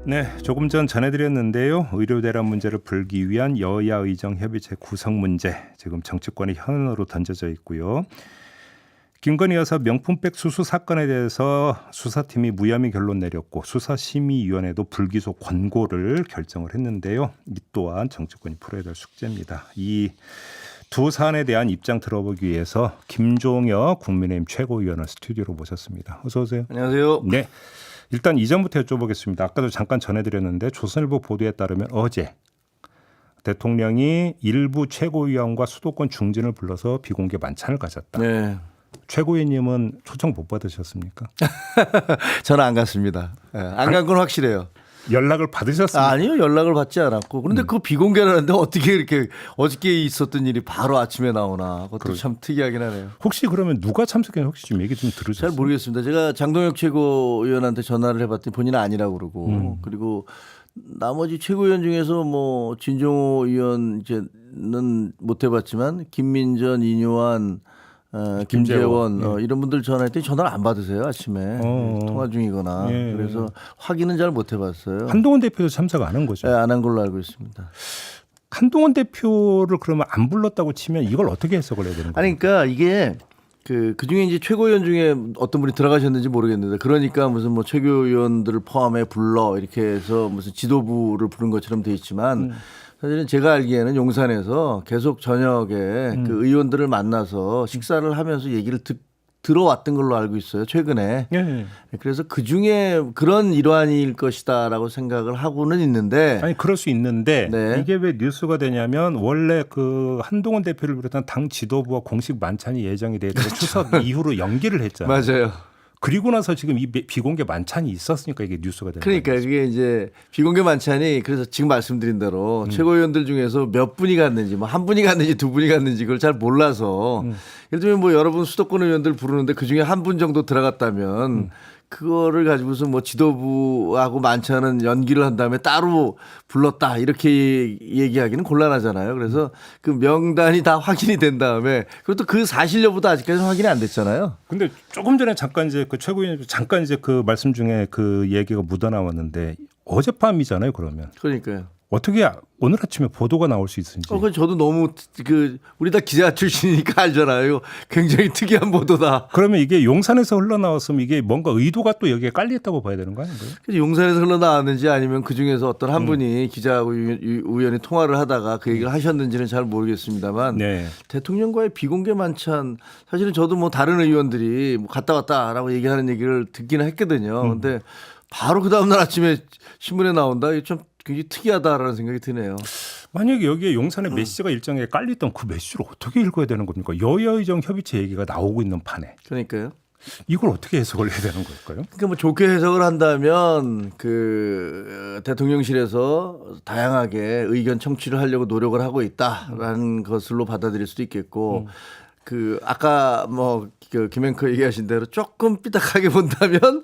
네, 조금 전 전해드렸는데요. 의료대란 문제를 풀기 위한 여야 의정 협의체 구성 문제 지금 정치권의 현안으로 던져져 있고요. 김건희 여사 명품백 수수 사건에 대해서 수사팀이 무혐의 결론 내렸고 수사심의위원회도 불기소 권고를 결정을 했는데요. 이 또한 정치권이 풀어야 될 숙제입니다. 이 두 사안에 대한 입장 들어보기 위해서 김종혁 국민의힘 최고위원을 스튜디오로 모셨습니다. 어서 오세요. 안녕하세요. 네. 일단 이전부터 여쭤보겠습니다. 아까도 잠깐 전해드렸는데 조선일보 보도에 따르면 어제 대통령이 일부 최고위원과 수도권 중진을 불러서 비공개 만찬을 가졌다. 네. 최고위원님은 초청 못 받으셨습니까? 저는 안 갔습니다. 네, 안 간 건 확실해요. 연락을 받으셨습니까? 아니요, 연락을 받지 않았고. 그런데 그거 비공개라는데 어떻게 이렇게 어저께 있었던 일이 바로 아침에 나오나. 그것도 참 특이하긴 하네요. 혹시 그러면 누가 참석했는지 혹시 좀 얘기 좀 들으셨어요? 잘 모르겠습니다. 제가 장동혁 최고위원한테 전화를 해봤더니 본인은 아니라고 그러고 그리고 나머지 최고위원 중에서 뭐 진종호 의원 이제는 못 해봤지만 김민전, 이뇨한, 김재원 이런 분들 전화했더니 전화를 안 받으세요 아침에 통화 중이거나. 예. 그래서 확인은 잘 못 해봤어요. 한동훈 대표도 참석 안 한 거죠? 네, 안 한 걸로 알고 있습니다. 한동훈 대표를 그러면 안 불렀다고 치면 이걸 어떻게 해석을 해야 되는 거예요? 아니 그러니까 이게 그 중에 이제 최고위원 중에 어떤 분이 들어가셨는지 모르겠는데 그러니까 무슨 뭐 최고위원들을 포함해 불러 이렇게 해서 무슨 지도부를 부른 것처럼 돼 있지만 사실은 제가 알기에는 용산에서 계속 저녁에 그 의원들을 만나서 식사를 하면서 얘기를 들어왔던 걸로 알고 있어요. 최근에. 예. 그래서 그 중에 그런 일환일 것이다라고 생각을 하고는 있는데. 아니 그럴 수 있는데 네. 이게 왜 뉴스가 되냐면 원래 그 한동훈 대표를 비롯한 당 지도부와 공식 만찬이 예정이 돼 있다가 추석 이후로 연기를 했잖아요. 맞아요. 그리고 나서 지금 이 비공개 만찬이 있었으니까 이게 뉴스가 되는 그러니까 거예요. 그게 이제 비공개 만찬이 그래서 지금 말씀드린 대로 최고위원들 중에서 몇 분이 갔는지 뭐 한 분이 갔는지 두 분이 갔는지 그걸 잘 몰라서 예를 들면 뭐 여러분 수도권 의원들 부르는데 그중에 한 분 정도 들어갔다면 그거를 가지고서 뭐 지도부하고 만찬은 연기를 한 다음에 따로 불렀다 이렇게 얘기하기는 곤란하잖아요. 그래서 그 명단이 다 확인이 된 다음에 그것도 그 사실 여부도 아직까지 확인이 안 됐잖아요. 근데 조금 전에 잠깐 이제 그 최고위원 잠깐 이제 그 말씀 중에 그 얘기가 묻어나왔는데 어젯밤이잖아요. 그러면 그러니까요. 어떻게 오늘 아침에 보도가 나올 수 있는지. 그 저도 너무 우리 다 기자 출신이니까 알잖아요. 굉장히 특이한 보도다. 그러면 이게 용산에서 흘러나왔으면 이게 뭔가 의도가 또 여기에 깔렸다고 봐야 되는 거 아닌가요? 그래서 용산에서 흘러나왔는지 아니면 그 중에서 어떤 한 분이 기자하고 우연히 통화를 하다가 그 얘기를 하셨는지는 잘 모르겠습니다만 네. 대통령과의 비공개 만찬 사실은 저도 뭐 다른 의원들이 뭐 갔다 왔다라고 얘기하는 얘기를 듣기는 했거든요. 근데 바로 그 다음날 아침에 신문에 나온다. 이게 좀 굉장히 특이하다라는 생각이 드네요. 만약에 여기에 용산의 메시지가 일정에 깔렸던 그 메시지를 어떻게 읽어야 되는 겁니까? 여야의정 협의체 얘기가 나오고 있는 판에 그러니까요. 이걸 어떻게 해석을 해야 되는 걸까요? 그러니까 뭐 좋게 해석을 한다면 그 대통령실에서 다양하게 의견 청취를 하려고 노력을 하고 있다라는 것으로 받아들일 수도 있겠고 그 아까 뭐그 김앵커 얘기하신 대로 조금 삐딱하게 본다면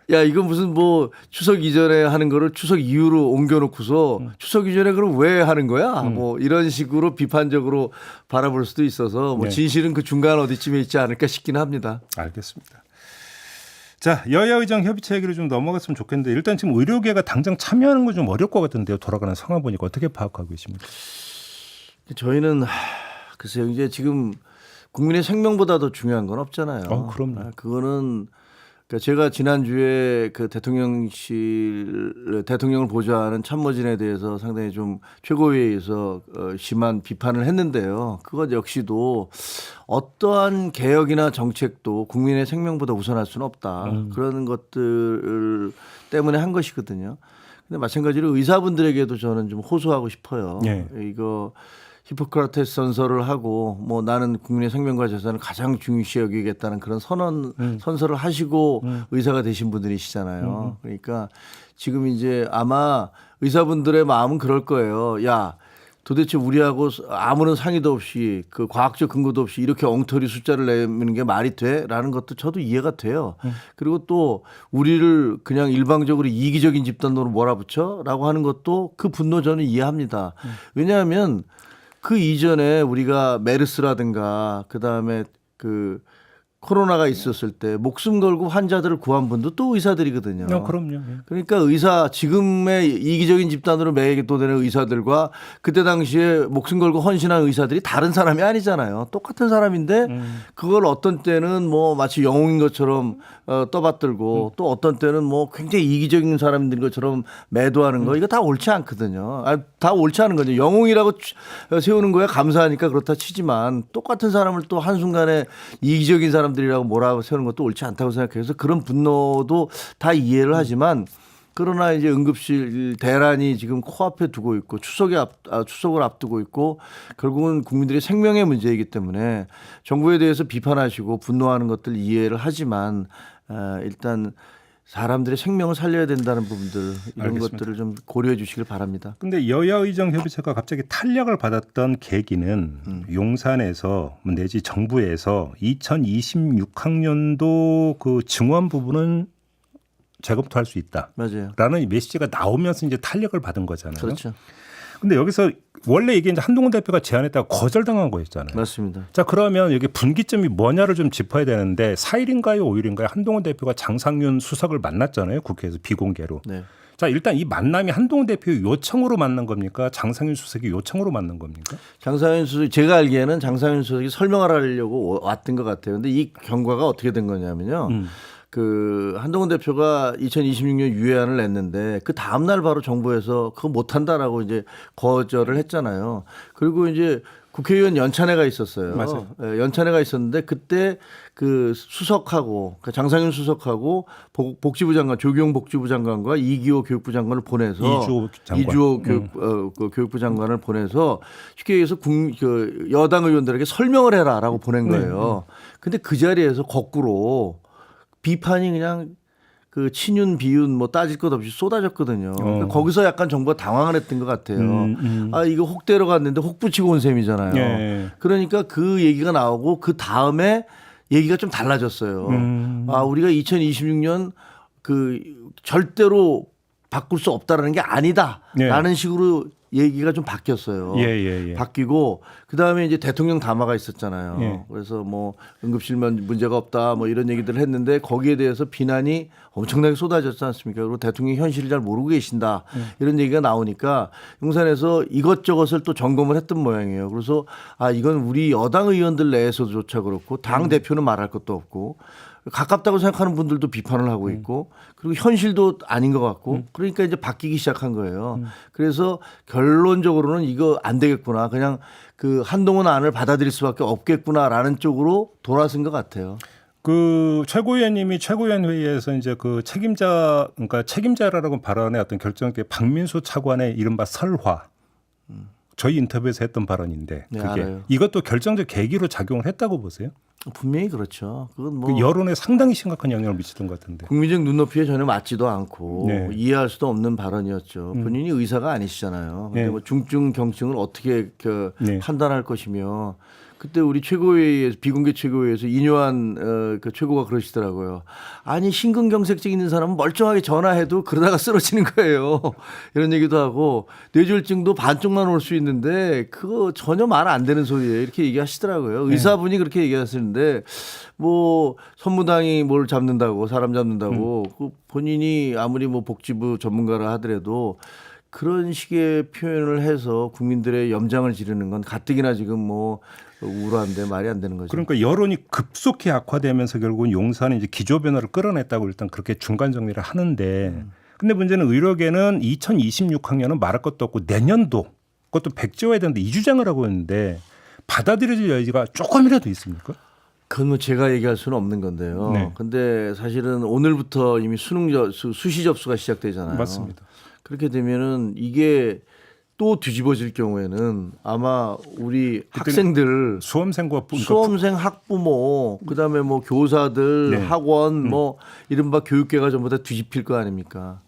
야 이거 무슨 뭐 추석 이전에 하는 거를 추석 이후로 옮겨놓고서 추석 이전에 그럼 왜 하는 거야? 뭐 이런 식으로 비판적으로 바라볼 수도 있어서 뭐 네. 진실은 그 중간 어디쯤에 있지 않을까 싶긴 합니다. 알겠습니다. 자, 여야의정 협의체 얘기를 좀 넘어갔으면 좋겠는데 일단 지금 의료계가 당장 참여하는 건 좀 어려울 것 같은데요. 돌아가는 상황 보니까 어떻게 파악하고 계십니까? 저희는 글쎄요 이제 지금 국민의 생명보다 더 중요한 건 없잖아요. 그럼요. 그거는 그러니까 제가 지난주에 그 대통령을 보좌하는 참모진에 대해서 상당히 좀 최고위에서 심한 비판을 했는데요. 그것 역시도 어떠한 개혁이나 정책도 국민의 생명보다 우선할 수는 없다. 그런 것들 때문에 한 것이거든요. 근데 마찬가지로 의사분들에게도 저는 좀 호소하고 싶어요. 네. 이거 히포크라테스 선서를 하고 뭐 나는 국민의 생명과 재산을 가장 중요시 여기겠다는 그런 선서를 하시고 의사가 되신 분들이시잖아요. 그러니까 지금 이제 아마 의사분들의 마음은 그럴 거예요. 야, 도대체 우리하고 아무런 상의도 없이 그 과학적 근거도 없이 이렇게 엉터리 숫자를 내미는 게 말이 돼? 라는 것도 저도 이해가 돼요. 그리고 또 우리를 그냥 일방적으로 이기적인 집단으로 몰아붙여? 라고 하는 것도 그 분노 저는 이해합니다. 왜냐하면 그 이전에 우리가 메르스라든가 그다음에 그 코로나가 있었을 때 목숨 걸고 환자들을 구한 분도 또 의사들이거든요. 그럼요. 예. 그러니까 의사 지금의 이기적인 집단으로 매도되는 의사들과 그때 당시에 목숨 걸고 헌신한 의사들이 다른 사람이 아니잖아요. 똑같은 사람인데 그걸 어떤 때는 뭐 마치 영웅인 것처럼 떠받들고 또 어떤 때는 뭐 굉장히 이기적인 사람인 것처럼 매도하는 거 이거 다 옳지 않거든요. 다 옳지 않은 거죠. 영웅이라고 세우는 거야 감사하니까 그렇다 치지만 똑같은 사람을 또 한순간에 이기적인 사람들이라고 뭐라고 세우는 것도 옳지 않다고 생각해서 그런 분노도 다 이해를 하지만 그러나 이제 응급실 대란이 지금 코앞에 두고 있고 추석을 앞두고 있고 결국은 국민들의 생명의 문제이기 때문에 정부에 대해서 비판하시고 분노하는 것들 이해를 하지만 일단 사람들의 생명을 살려야 된다는 부분들 이런 알겠습니다. 것들을 좀 고려해 주시길 바랍니다. 근데 여야 의정 협의체가 갑자기 탄력을 받았던 계기는 용산에서 내지 정부에서 2026학년도 그 증원 부분은 재검토할 수 있다. 맞아요. 라는 메시지가 나오면서 이제 탄력을 받은 거잖아요. 그렇죠. 근데 여기서 원래 이게 이제 한동훈 대표가 제안했다가 거절당한 거였잖아요. 맞습니다. 자, 그러면 여기 분기점이 뭐냐를 좀 짚어야 되는데 4일인가요, 5일인가요? 한동훈 대표가 장상윤 수석을 만났잖아요. 국회에서 비공개로. 네. 자, 일단 이 만남이 한동훈 대표의 요청으로 만난 겁니까? 장상윤 수석이 요청으로 만난 겁니까? 장상윤 수석 제가 알기에는 장상윤 수석이 설명을 하려고 왔던 것 같아요. 근데 이 경과가 어떻게 된 거냐면요. 그 한동훈 대표가 2026년 유예안을 냈는데 그 다음 날 바로 정부에서 그거 못 한다라고 이제 거절을 했잖아요. 그리고 이제 국회의원 연찬회가 있었어요. 맞아요. 예, 연찬회가 있었는데 그때 그 수석하고 그 장상윤 수석하고 복지부 장관 조경 복지부 장관과 이기호 교육부 장관을 보내서 이주호 교육부 장관을 보내서 쉽게 얘기해서 그 여당 의원들에게 설명을 해라라고 보낸 거예요. 근데 그 자리에서 거꾸로 비판이 그냥 그 친윤 비윤 뭐 따질 것 없이 쏟아졌거든요. 그러니까 거기서 약간 정부가 당황을 했던 것 같아요. 아 이거 혹 데려갔는데 혹 붙이고 온 셈이잖아요. 예. 그러니까 그 얘기가 나오고 그 다음에 얘기가 좀 달라졌어요. 아 우리가 2026년 그 절대로 바꿀 수 없다라는 게 아니다라는 식으로 얘기가 좀 바뀌었어요. 예. 바뀌고 그다음에 이제 대통령 담화가 있었잖아요. 예. 그래서 뭐 응급실만 문제가 없다 뭐 이런 얘기들을 했는데 거기에 대해서 비난이 엄청나게 쏟아졌지 않습니까? 그리고 대통령이 현실을 잘 모르고 계신다 이런 얘기가 나오니까 용산에서 이것저것을 또 점검을 했던 모양이에요. 그래서 아 이건 우리 여당 의원들 내에서조차 그렇고 당 대표는 말할 것도 없고 가깝다고 생각하는 분들도 비판을 하고 있고 그리고 현실도 아닌 것 같고 그러니까 이제 바뀌기 시작한 거예요. 그래서 결론적으로는 이거 안 되겠구나. 그냥 그 한동훈 안을 받아들일 수밖에 없겠구나라는 쪽으로 돌아선 것 같아요. 그 최고위원님이 최고위원 회의에서 이제 그 책임자라고 발언의 어떤 결정계 박민수 차관의 이른바 설화. 저희 인터뷰에서 했던 발언인데 네, 그게 알아요. 이것도 결정적 계기로 작용을 했다고 보세요? 분명히 그렇죠. 그건 뭐 그 여론에 상당히 심각한 영향을 미치던 것 같은데. 국민적 눈높이에 전혀 맞지도 않고 네. 이해할 수도 없는 발언이었죠. 본인이 의사가 아니시잖아요. 근데 네. 뭐 중증 경증을 어떻게 네. 판단할 것이며 그때 우리 최고회의에서 비공개 최고회의에서 인요한 그 최고가 그러시더라고요. 아니 심근경색증 있는 사람은 멀쩡하게 전화해도 그러다가 쓰러지는 거예요. 이런 얘기도 하고 뇌졸중도 반쪽만 올 수 있는데 그거 전혀 말 안 되는 소리예요. 이렇게 얘기하시더라고요. 의사분이 그렇게 얘기하시는데 뭐 선무당이 뭘 잡는다고 사람 잡는다고 그 본인이 아무리 뭐 복지부 전문가라 하더라도 그런 식의 표현을 해서 국민들의 염장을 지르는 건 가뜩이나 지금 뭐 우울한데 말이 안 되는 거죠. 그러니까 여론이 급속히 악화되면서 결국은 용산이 이제 기조 변화를 끌어냈다고 일단 그렇게 중간 정리를 하는데 근데 문제는 의료계는 2026학년은 말할 것도 없고 내년도 그것도 백지화해야 되는데 2주장을 하고 있는데 받아들여질 여지가 조금이라도 있습니까? 그건 뭐 제가 얘기할 수는 없는 건데요. 네. 근데 사실은 오늘부터 이미 수시 접수가 시작되잖아요. 맞습니다. 그렇게 되면은 이게 또 뒤집어질 경우에는 아마 우리 학생들 수험생과 수험생 학부모 그다음에 뭐 교사들 네. 학원 뭐 이른바 교육계가 전부 다 뒤집힐 거 아닙니까?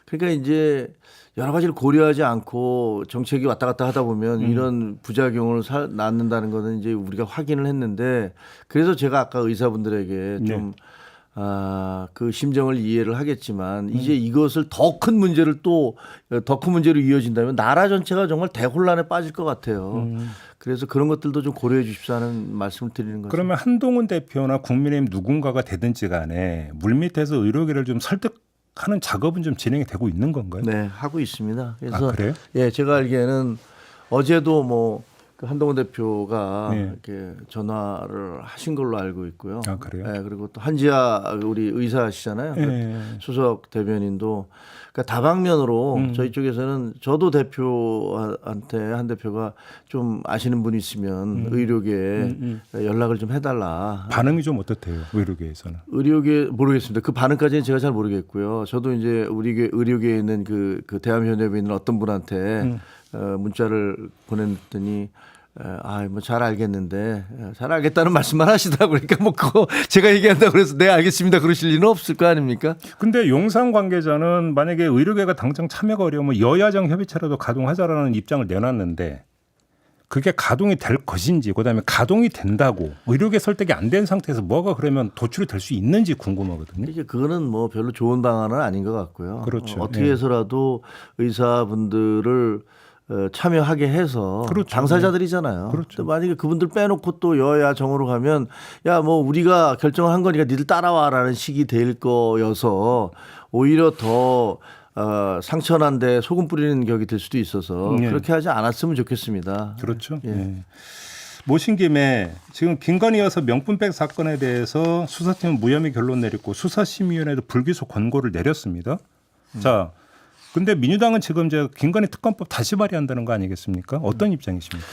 그러니까 이제 여러 가지를 고려하지 않고 정책이 왔다 갔다 하다 보면 이런 부작용을 낳는다는 거는 이제 우리가 확인을 했는데 그래서 제가 아까 의사분들에게 좀 그 심정을 이해를 하겠지만 이제 이것을 더 큰 문제를 또 더 큰 문제로 이어진다면 나라 전체가 정말 대혼란에 빠질 것 같아요. 그래서 그런 것들도 좀 고려해 주십사 하는 말씀을 드리는 거죠. 그러면 한동훈 대표나 국민의힘 누군가가 되든지 간에 물밑에서 의료계를 좀 설득하는 작업은 좀 진행이 되고 있는 건가요? 네, 하고 있습니다. 그래서 그래요? 예, 제가 알기에는 어제도 뭐 그 한동훈 대표가 네. 이렇게 전화를 하신 걸로 알고 있고요. 그래요? 예, 그리고 또 한지아 우리 의사시잖아요. 네. 수석 대변인도 그러니까 다방면으로 저희 쪽에서는 저도 대표한테 한 대표가 좀 아시는 분이 있으면 의료계에 연락을 좀 해달라. 반응이 좀 어떻대요? 의료계에서는. 의료계 모르겠습니다. 그 반응까지는 제가 잘 모르겠고요. 저도 이제 우리 의료계에 있는 그 대한협회에 있는 어떤 분한테 문자를 보냈더니 뭐 잘 알겠는데 잘 알겠다는 말씀만 하시더라고. 그러니까 뭐 그거 제가 얘기한다고 그래서 네 알겠습니다 그러실 리는 없을 거 아닙니까? 근데 용산 관계자는 만약에 의료계가 당장 참여가 어려우면 여야정 협의체라도 가동하자라는 입장을 내놨는데 그게 가동이 될 것인지 그다음에 가동이 된다고 의료계 설득이 안 된 상태에서 뭐가 그러면 도출이 될 수 있는지 궁금하거든요. 이게 그거는 뭐 별로 좋은 방안은 아닌 것 같고요. 그렇죠. 어떻게 해서라도 의사분들을 참여하게 해서 그렇죠. 당사자들이잖아요. 그렇죠. 근데 만약에 그분들 빼놓고 또 여야 정으로 가면 야 뭐 우리가 결정을 한 거니까 니들 따라와라는 식이 될 거여서 오히려 더 상처난데 소금 뿌리는 격이 될 수도 있어서 네. 그렇게 하지 않았으면 좋겠습니다. 그렇죠. 예. 예. 모신 김에 지금 김건희 여사 명품백 사건에 대해서 수사팀은 무혐의 결론 내렸고 수사심의위원회도 불기소 권고를 내렸습니다. 자, 근데 민주당은 지금 이제 김건희 특검법 다시 발의한다는 거 아니겠습니까? 어떤 입장이십니까?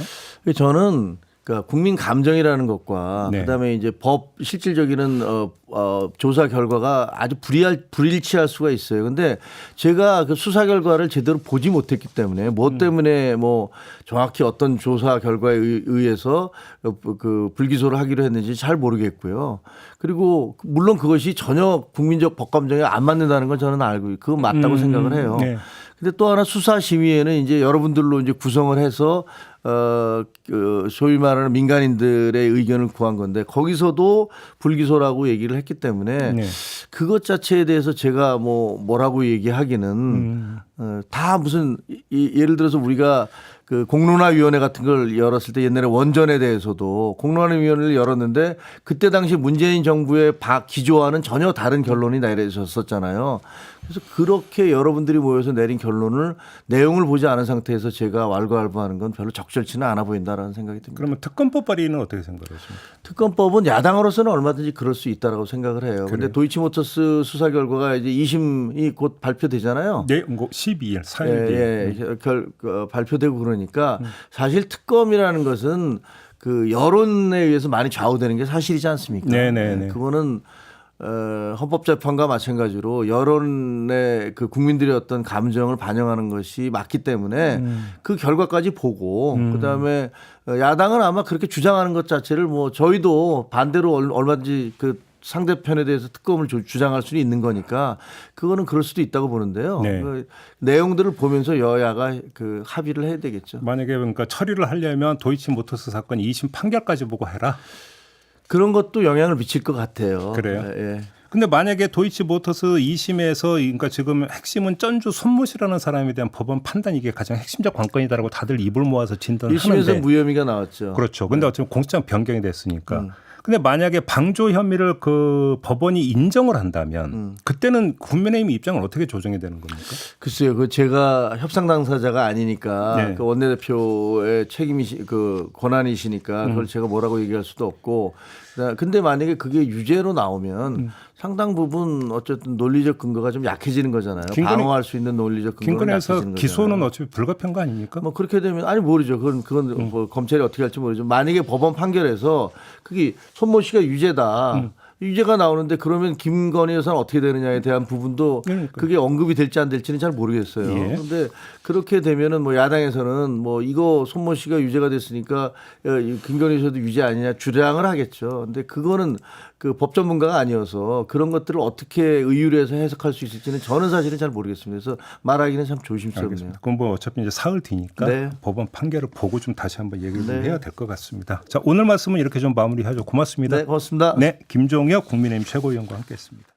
저는 그러니까 국민 감정이라는 것과 네. 그다음에 이제 법 실질적인 조사 결과가 아주 불일치할 수가 있어요. 근데 제가 그 수사 결과를 제대로 보지 못했기 때문에 뭐 때문에 뭐 정확히 어떤 조사 결과에 의해서 그 불기소를 하기로 했는지 잘 모르겠고요. 그리고 물론 그것이 전혀 국민적 법 감정에 안 맞는다는 건 저는 알고 그건 맞다고 생각을 해요. 네. 근데 또 하나 수사심의회는 이제 여러분들로 이제 구성을 해서 그 소위 말하는 민간인들의 의견을 구한 건데 거기서도 불기소라고 얘기를 했기 때문에 네. 그것 자체에 대해서 제가 뭐라고 얘기하기는 다 무슨 예를 들어서 우리가 그 공론화위원회 같은 걸 열었을 때 옛날에 원전에 대해서도 공론화위원회를 열었는데 그때 당시 문재인 정부의 기조와는 전혀 다른 결론이 내려졌었잖아요. 그래서 그렇게 여러분들이 모여서 내린 결론을 내용을 보지 않은 상태에서 제가 왈가왈부하는 건 별로 적절치는 않아 보인다라는 생각이 듭니다. 그러면 특검법 발의는 어떻게 생각하십니까? 특검법은 야당으로서는 얼마든지 그럴 수 있다라고 생각을 해요. 그런데 그래요? 도이치모터스 수사 결과가 이제 2심이 곧 발표되잖아요. 네, 12일, 4일 뒤에. 발표되고 그러니까 사실 특검이라는 것은 그 여론에 의해서 많이 좌우되는 게 사실이지 않습니까? 네네네. 그거는 헌법재판과 마찬가지로 여론의 그 국민들의 어떤 감정을 반영하는 것이 맞기 때문에 그 결과까지 보고 그다음에 야당은 아마 그렇게 주장하는 것 자체를 뭐 저희도 반대로 얼마든지 그 상대편에 대해서 특검을 주장할 수는 있는 거니까 그거는 그럴 수도 있다고 보는데요. 네. 그 내용들을 보면서 여야가 그 합의를 해야 되겠죠. 만약에 그러니까 처리를 하려면 도이치모터스 사건 2심 판결까지 보고 해라. 그런 것도 영향을 미칠 것 같아요. 그래요? 예. 근데 만약에 도이치모터스 2심에서 그러니까 지금 핵심은 전주 손모시라는 사람에 대한 법원 판단 이게 가장 핵심적 관건이다라고 다들 입을 모아서 진단을 1심에서 하는데 무혐의가 나왔죠. 그렇죠. 근데 어차피 공소장 변경이 됐으니까. 근데 만약에 방조 혐의를 그 법원이 인정을 한다면 그때는 국민의힘 입장을 어떻게 조정해야 되는 겁니까? 글쎄요, 그 제가 협상 당사자가 아니니까 네. 그 원내대표의 그 권한이시니까 그걸 제가 뭐라고 얘기할 수도 없고. 근데 만약에 그게 유죄로 나오면 상당 부분 어쨌든 논리적 근거가 좀 약해지는 거잖아요. 방어할 수 있는 논리적 근거가 김건희에서 약해지는 거잖아요. 기소는 어차피 불가피한 거 아닙니까? 뭐 그렇게 되면 아니 모르죠. 그건 뭐 검찰이 어떻게 할지 모르죠. 만약에 법원 판결에서 그게 손모 씨가 유죄다. 유죄가 나오는데 그러면 김건희 여사는 어떻게 되느냐에 대한 부분도 그러니까요. 그게 언급이 될지 안 될지는 잘 모르겠어요. 예. 그런데 그렇게 되면은 뭐 야당에서는 뭐 이거 손모 씨가 유죄가 됐으니까 김건희 여사도 유죄 아니냐 주장을 하겠죠. 근데 그거는 그 법 전문가가 아니어서 그런 것들을 어떻게 의율해서 해석할 수 있을지는 저는 사실은 잘 모르겠습니다. 그래서 말하기는 참 조심스럽네요. 알겠습니다. 그건 뭐 어차피 이제 사흘 뒤니까 네. 법원 판결을 보고 좀 다시 한번 얘기를 좀 네. 해야 될 것 같습니다. 자, 오늘 말씀은 이렇게 좀 마무리하죠. 고맙습니다. 네, 고맙습니다. 네, 김종혁 국민의힘 최고위원과 함께했습니다.